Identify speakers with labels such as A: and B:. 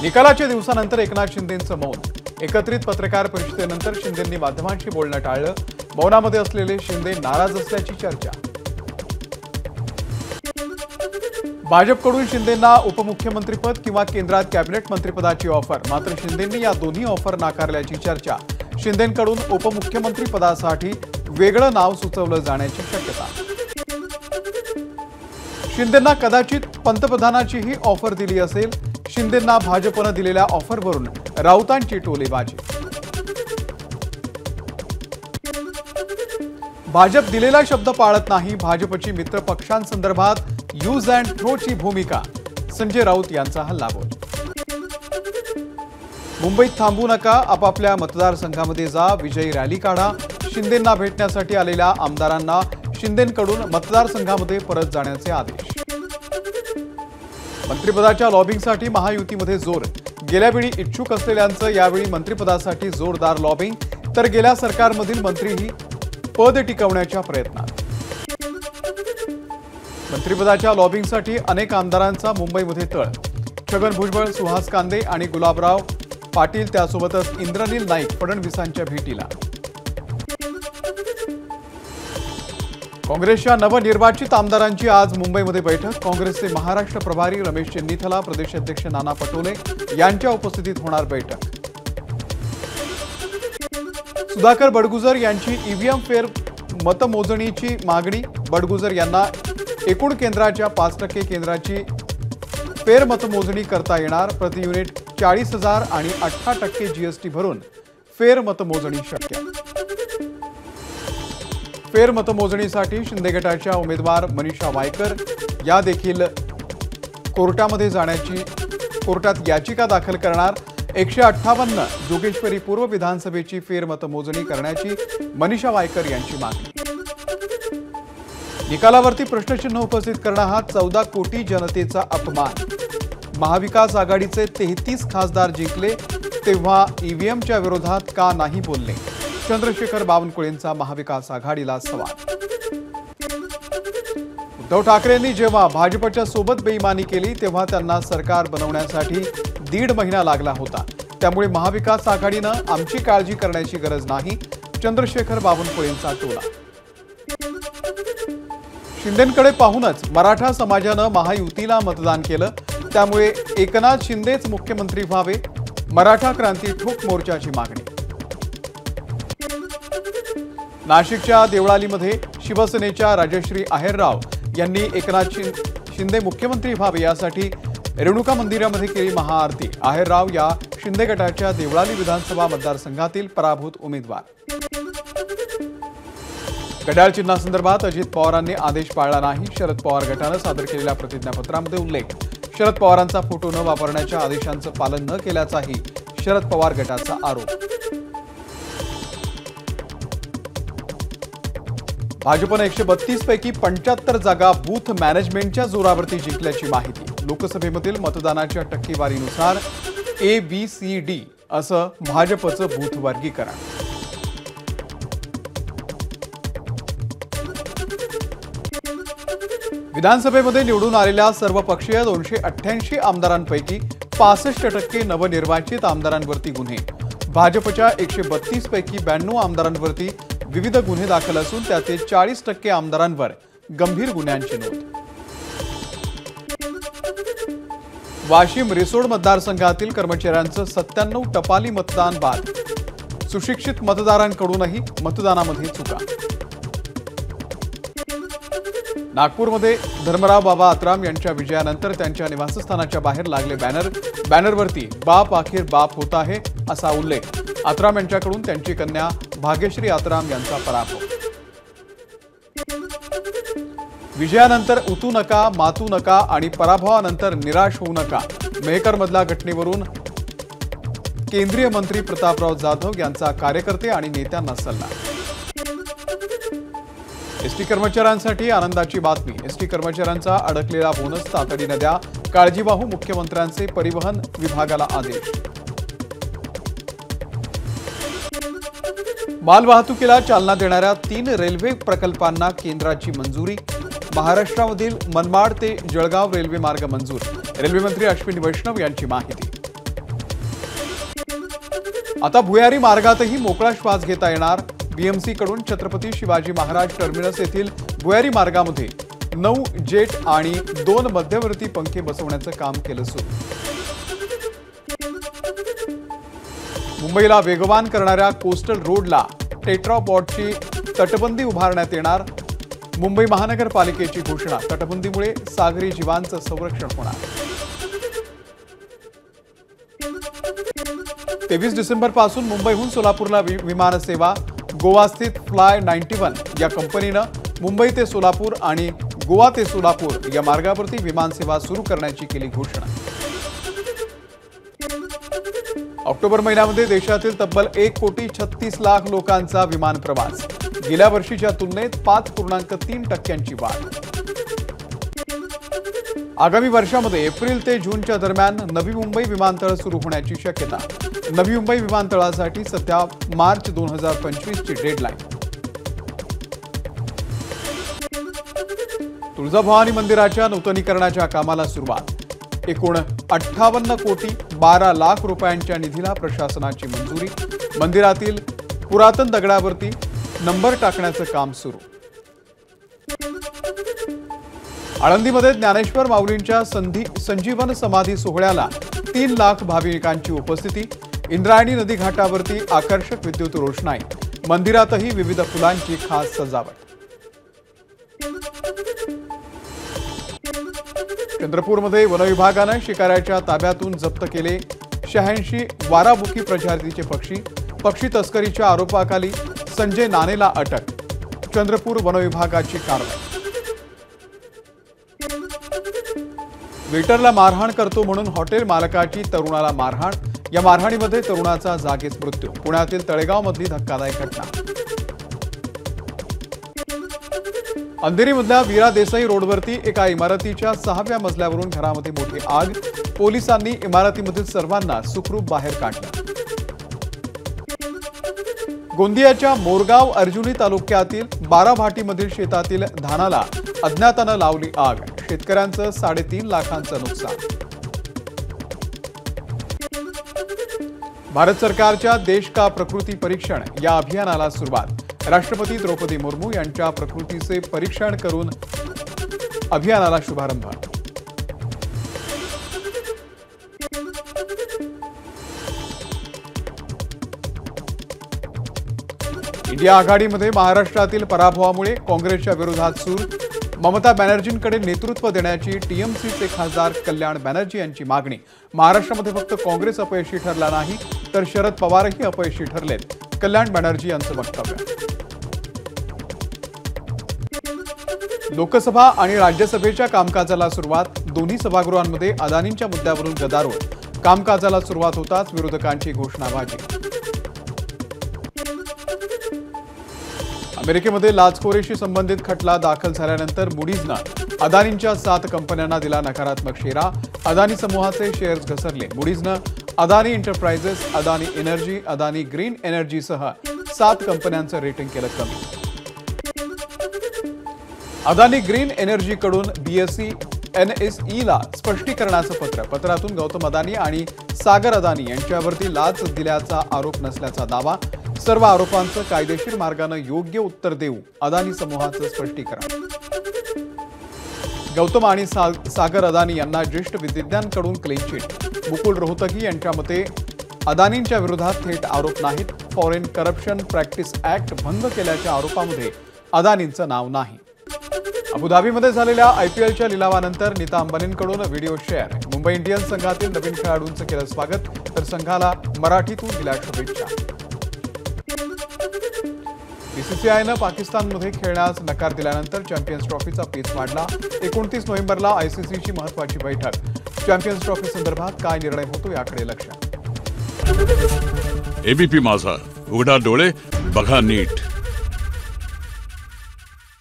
A: निकालाच्या दिवसानंतर एकनाथ शिंदेंचं मौन। एकत्रित पत्रकार परिषदेनंतर शिंदेंनी माध्यमांशी बोलणं टाळलं। मौनामध्ये असलेले शिंदे नाराज असल्याची चर्चा। भाजपकडून शिंदेंना उपमुख्यमंत्रीपद किंवा केंद्रात कॅबिनेट मंत्रिपदाची ऑफर, मात्र शिंदेंनी या दोन्ही ऑफर नाकारल्याची चर्चा। शिंदेंकडून उपमुख्यमंत्री पदासाठी वेगळं नाव सुचवलं जाण्याची शक्यता। शिंदेंना कदाचित पंतप्रधानाचीही ऑफर दिली असेल। शिंदेंना भाजपनं दिलेल्या ऑफरवरून राऊतांची टोलेबाजी। भाजप दिलेला शब्द पाळत नाही। भाजपची मित्र पक्षांसंदर्भात यूज अँड थ्रोची भूमिका। संजय राऊत यांचा हल्लाबोल। मुंबईत थांबू नका, आपापल्या मतदारसंघामध्ये जा, विजयी रॅली काढा। शिंदेंना भेटण्यासाठी आलेल्या आमदारांना शिंदेंकडून मतदारसंघामध्ये परत जाण्याचे आदेश। मंत्रिपदाच्या लॉबिंगसाठी महायुतीमध्ये जोर। गेल्यावेळी इच्छुक असलेल्यांचं यावेळी मंत्रिपदासाठी जोरदार लॉबिंग, तर गेल्या सरकारमधील मंत्रीही पद टिकवण्याच्या प्रयत्नात। मंत्रिपदाच्या लॉबिंगसाठी अनेक आमदारांचा मुंबईमध्ये तळ। छगन भुजबळ, सुहास कांदे आणि गुलाबराव पाटील, त्यासोबतच इंद्रनील नाईक फडणवीसांच्या भेटीला। काँग्रेसच्या नवनिर्वाचित आमदारांची आज मुंबईमध्ये बैठक। काँग्रेसचे महाराष्ट्र प्रभारी रमेश चेन्नीथला, प्रदेशाध्यक्ष नाना पटोले यांच्या उपस्थितीत होणार बैठक। सुधाकर बडगुजर यांची ईव्हीएम फेर मतमोजणीची मागणी। बडगुजर यांना एकूण केंद्राच्या 5% केंद्राची फेर मतमोजणी करता येणार। प्रति युनिट 40,000 आणि 18% जीएसटी भरून फेर मतमोजणी शक्य। फेर मतमोजणीसाठी शिंदे गटाच्या उमेदवार मनीषा वायकर या देखील कोर्टात याचिका दाखल करणार। 158 जोगेश्वरी पूर्व विधानसभेची फेर मतमोजणी करण्याची मनीषा वायकर यांची मागणी। निकालावरती प्रश्नचिन्ह उपस्थित करणं हा 14 कोटी जनतेचा अपमान। महाविकास आघाडीचे 33 खासदार जिंकले तेव्हा ईव्हीएमच्या विरोधात का नाही बोलले? चंद्रशेखर बावनकुळेंचा महाविकास आघाडीला सवाल। उद्धव ठाकरेंनी जेव्हा भाजपच्या सोबत बेईमानी केली तेव्हा त्यांना सरकार बनवण्यासाठी 1.5 महिना लागला होता। त्यामुळे महाविकास आघाडीनं आमची काळजी करण्याची गरज नाही। चंद्रशेखर बावनकुळेंचा टोला। शिंदेंकडे पाहूनच मराठा समाजानं महायुतीला मतदान केलं, त्यामुळे एकनाथ शिंदेच मुख्यमंत्री व्हावे। मराठा क्रांती ठोक मोर्चाची मागणी। नाशिकच्या देवळालीमध्ये शिवसेनेच्या राजश्री आहेरराव यांनी एकनाथ शिंदे मुख्यमंत्री व्हावे यासाठी रेणुका मंदिरामध्ये केली महाआरती। आहेरराव या शिंदे गटाच्या देवळाली विधानसभा मतदारसंघातील पराभूत उमेदवार। घड्याळ चिन्हासंदर्भात अजित पवारांनी आदेश पाळला नाही। शरद पवार गटानं सादर केलेल्या प्रतिज्ञापत्रामध्ये उल्लेख। शरद पवारांचा फोटो न वापरण्याच्या आदेशांचं पालन न केल्याचाही शरद पवार गटाचा आरोप। भाजपनं 132 पैकी 75 जागा बूथ मॅनेजमेंटच्या जोरावरती जिंकल्याची माहिती। लोकसभेमधील मतदानाच्या टक्केवारीनुसार ABCD असं भाजपचं बूथ वर्गीकरण। विधानसभेमध्ये निवडून आलेल्या सर्वपक्षीय 288 आमदारांपैकी 65% नवनिर्वाचित आमदारांवरती गुन्हे। भाजपच्या 132 पैकी 92 आमदारांवरती विविध गुन्हे दाखल असून त्यातील 40% आमदारांवर गंभीर गुन्ह्यांची नोंद। वाशिम रिसोड मतदारसंघातील कर्मचाऱ्यांचं 97 टपाली मतदान बाद। सुशिक्षित मतदारांकडूनही मतदानामध्ये चुका। नागपूरमध्ये धर्मराव बाबा आत्राम यांच्या विजयानंतर त्यांच्या निवासस्थानाच्या बाहेर लागले बॅनर। बॅनरवरती बाप आखिर बाप होता है असा उल्लेख। आत्राम यांच्याकडून त्यांची कन्या भाग्यश्री आत्राम यांचा पराभव। विजयानंतर उतू नका, मातू नका आणि पराभवानंतर निराश होऊ नका। मेहकरमधल्या घटनेवरून केंद्रीय मंत्री प्रतापराव जाधव यांचा कार्यकर्ते आणि नेत्यांना सल्ला। एसटी कर्मचाऱ्यांसाठी आनंदाची बातमी। एसटी कर्मचाऱ्यांचा अडकलेला बोनस तातडीने द्या। काळजीवाहू मुख्यमंत्र्यांचे परिवहन विभागाला आदेश। मालवाहतुकीला चालना देणाऱ्या 3 रेल्वे प्रकल्पांना केंद्राची मंजुरी। महाराष्ट्रामधील मनमाड ते जळगाव रेल्वे मार्ग मंजूर। रेल्वे मंत्री अश्विनी वैष्णव यांची माहिती। आता भुयारी मार्गातही मोकळा श्वास घेता येणार। बीएमसी कडून छत्रपती शिवाजी महाराज टर्मिनस येथील भुयारी मार्गामध्ये 9 जेट आणि 2 मध्यवर्ती पंखे बसवण्याचं काम केलं सुरू। मुंबईला वेगवान करणाऱ्या कोस्टल रोडला टेट्रापॉडची तटबंदी उभारण्यात येणार। मुंबई महानगरपालिकेची घोषणा। तटबंदीमुळे सागरी जीवांचं संरक्षण होणार। 23 डिसेंबर पासून मुंबईहून सोलापूरला विमान सेवा। गोवा स्थित फ्लाय 91 या कंपनीनं मुंबई ते सोलापूर आणि गोवा ते सोलापूर या मार्गावरती विमान सेवा सुरू करण्याची केली घोषणा। ऑक्टोबर महिन्यामध्ये देशातील तब्बल 1,36,00,000 लोकांचा विमान प्रवास। गेल्या वर्षीच्या तुलनेत 5.3% वाढ। आगामी वर्षामध्ये एप्रिल ते जूनच्या दरम्यान नवी मुंबई विमानतळ सुरू होण्याची शक्यता। नवी मुंबई विमानतळासाठी सध्या मार्च 2025 ची डेडलाईन। तुळजाभवानी मंदिराच्या नूतनीकरणाच्या कामाला सुरुवात। एकूण 58 कोटी 12 लाख रुपयांच्या निधीला प्रशासनाची मंजुरी। मंदिरातील पुरातन दगडावरती नंबर टाकण्याचं काम सुरू। आळंदीमध्ये ज्ञानेश्वर माऊलींच्या संजीवन समाधी सोहळ्याला 3 लाख भाविकांची उपस्थिती। इंद्रायणी नदी घाटावरती आकर्षक विद्युत रोषणाई। मंदिरातही विविध फुलांची खास सजावट। चंद्रपूरमध्ये वनविभागानं शिकाऱ्याच्या ताब्यातून जप्त केले 86 वारामुखी प्रजातीचे पक्षी। पक्षी तस्करीच्या आरोपाखाली संजय नानेला अटक। चंद्रपूर वनविभागाची कारवाई। वेटरला मारहाण करतो म्हणून हॉटेल मालकाची तरुणाला मारहाण। या मारहाणीमध्ये तरुणाचा जागीच मृत्यू। पुण्यातील तळेगावमधली धक्कादायक घटना। अंधेरीमधल्या वीरा देसाई रोडवरती एका इमारतीच्या 6व्या मजल्यावरून घरामध्ये मोठी आग। पोलिसांनी इमारतीमधील सर्वांना सुखरूप बाहेर काढलं। गोंदियाच्या मोरगाव अर्जुनी तालुक्यातील बाराभाटीमधील शेतातील धानाला अज्ञातानं लावली आग। शेतकऱ्यांचं 3.5 लाखांचं नुकसान। भारत सरकारच्या देश का प्रकृती परीक्षण या अभियानाला सुरुवात। राष्ट्रपती द्रौपदी मुर्मू यांच्या प्रकृतीचे परीक्षण करून अभियानाला शुभारंभ। इंडिया आघाडीमध्ये महाराष्ट्रातील पराभवामुळे काँग्रेसच्या विरोधात सूर। ममता बॅनर्जींकडे नेतृत्व देण्याची टीएमसीचे खासदार कल्याण बॅनर्जी यांची मागणी। महाराष्ट्रामध्ये फक्त काँग्रेस अपयशी ठरला नाही तर शरद पवारही अपयशी ठरलेत। कल्याण बॅनर्जी यांचं वक्तव्य। लोकसभा आणि राज्यसभेच्या कामकाजाला सुरुवात। दोन्ही सभागृहांमध्ये अदानींच्या मुद्द्यावरून गदारोळ। कामकाजाला सुरुवात होताच विरोधकांची घोषणाबाजी। अमेरिकेमध्ये लाचखोरीशी संबंधित खटला दाखल झाल्यानंतर मूडीजनं अदानींच्या 7 कंपन्यांना दिला नकारात्मक शेरा। अदानी समूहाचे शेअर्स घसरले। मूडीजनं Adani Enterprises, Adani Energy, Adani Green एनर्जीसह 7 कंपन्यांचं रेटिंग केलं कमी। अदानी ग्रीन एनर्जीकडून बीएसई एनएसईला स्पष्टीकरणाचं पत्र। पत्रातून गौतम अदानी आणि सागर अदानी यांच्यावरती लाच दिल्याचा आरोप नसल्याचा दावा। सर्व आरोपांचं कायदेशीर मार्गाने योग्य उत्तर देऊ, अदानी समूहाचं स्पष्टीकरण। गौतम आणि सागर अदानी यांना ज्येष्ठ विधिज्ञांकडून क्लीन चिट। मुकुल रोहतगी यांच्या मते अदानींच्या विरोधात थेट आरोप नाहीत। फॉरेन करप्शन प्रॅक्टिस ऍक्ट भंग केल्याच्या आरोपामध्ये अदानींचं नाव नाही। अबुधाबीमध्ये झालेल्या आयपीएलच्या लिलावानंतर नीता अंबानींकडून व्हिडिओ शेअर। मुंबई इंडियन्स संघातील नवीन खेळाडूंचं केलं स्वागत, तर संघाला मराठीतून दिल्या शुभेच्छा। बीसीसीआयनं पाकिस्तानमध्ये खेळण्यास नकार दिल्यानंतर चॅम्पियन्स ट्रॉफीचा पेच वाढला। 29 नोव्हेंबरला आयसीसीची महत्त्वाची बैठक। चॅम्पियन्स ट्रॉफी संदर्भात काय निर्णय होतो याकडे लक्ष।
B: एबीपी माझा, उघडा डोळे बघा नीट।